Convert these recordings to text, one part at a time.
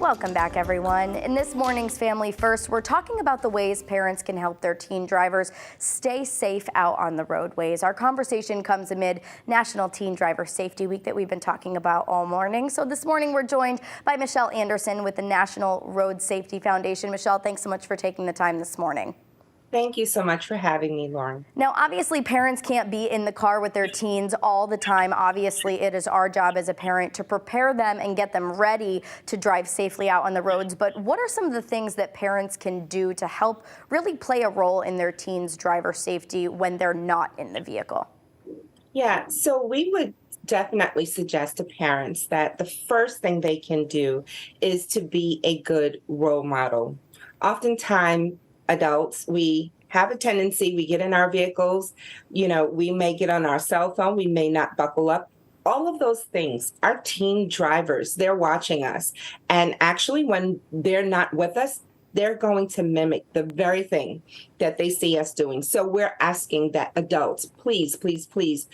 Welcome back, everyone. In this morning's Family First, we're talking about the ways parents can help their teen drivers stay safe out on the roadways. Our conversation comes amid National Teen Driver Safety Week that we've been talking about all morning. So this morning we're joined by Michelle Anderson with the National Road Safety Foundation. Michelle, thanks so much for taking the time this morning. Thank you so much for having me, Lauren. Now, obviously, parents can't be in the car with their teens all the time. Obviously, it is our job as a parent to prepare them and get them ready to drive safely out on the roads. But what are some of the things that parents can do to help really play a role in their teens' driver safety when they're not in the vehicle? Yeah, so we would definitely suggest to parents that the first thing they can do is to be a good role model. Oftentimes, adults, we have a tendency, we get in our vehicles, we may get on our cell phone, we may not buckle up. All of those things, our teen drivers, they're watching us. And actually, when they're not with us, they're going to mimic the very thing that they see us doing. So we're asking that adults, please, please, please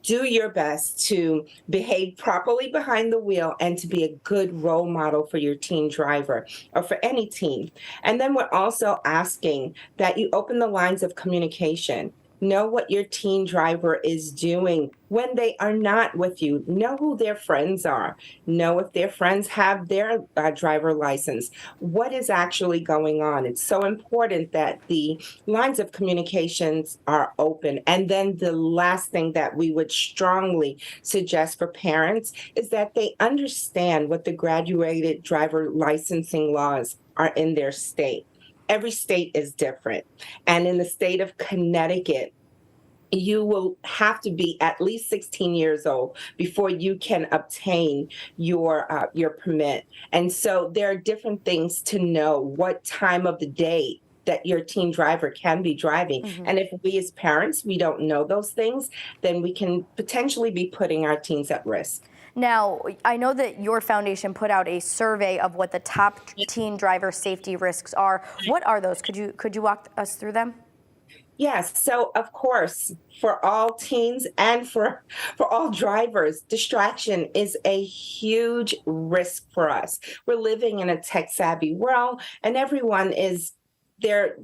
do your best to behave properly behind the wheel and to be a good role model for your teen driver or for any teen. And then we're also asking that you open the lines of communication. Know what your teen driver is doing when they are not with you. Know who their friends are. Know if their friends have their driver license. What is actually going on? It's so important that the lines of communications are open. And then the last thing that we would strongly suggest for parents is that they understand what the graduated driver licensing laws are in their state. Every state is different. And in the state of Connecticut, you will have to be at least 16 years old before you can obtain your permit. And so there are different things to know what time of the day that your teen driver can be driving. Mm-hmm. And if we as parents, we don't know those things, then we can potentially be putting our teens at risk. Now, I know that your foundation put out a survey of what the top teen driver safety risks are. What are those? Could you walk us through them? Yes. So, of course, for all teens and for all drivers, distraction is a huge risk for us. We're living in a tech-savvy world, and everyone they're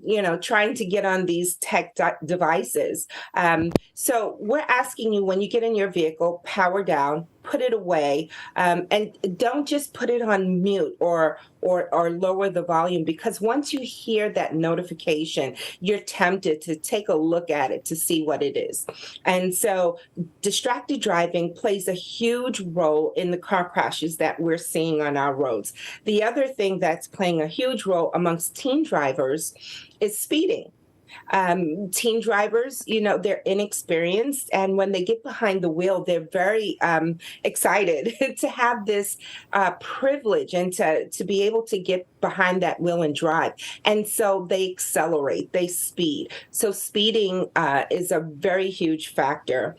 trying to get on these tech devices. So we're asking you, when you get in your vehicle, power down, put it away, and don't just put it on mute or lower the volume, because once you hear that notification, you're tempted to take a look at it to see what it is. And so distracted driving plays a huge role in the car crashes that we're seeing on our roads. The other thing that's playing a huge role amongst teen drivers is speeding. Teen drivers, they're inexperienced, and when they get behind the wheel, they're very excited to have this privilege and to be able to get behind that wheel and drive. And so they accelerate, they speed. So speeding is a very huge factor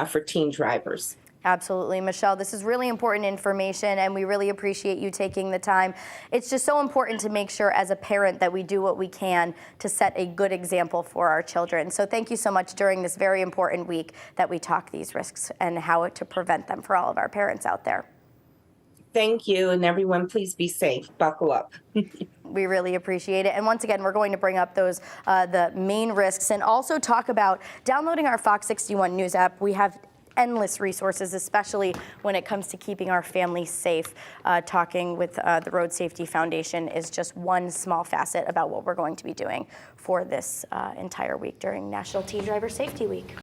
for teen drivers. Absolutely. Michelle, this is really important information, and we really appreciate you taking the time. It's just so important to make sure as a parent that we do what we can to set a good example for our children. So thank you so much during this very important week that we talk these risks and how to prevent them for all of our parents out there. Thank you, and everyone, please be safe. Buckle up. We really appreciate it. And once again, we're going to bring up those the main risks and also talk about downloading our Fox 61 News app. We have endless resources, especially when it comes to keeping our families safe. Talking with the Road Safety Foundation is just one small facet about what we're going to be doing for this entire week during National Teen Driver Safety Week.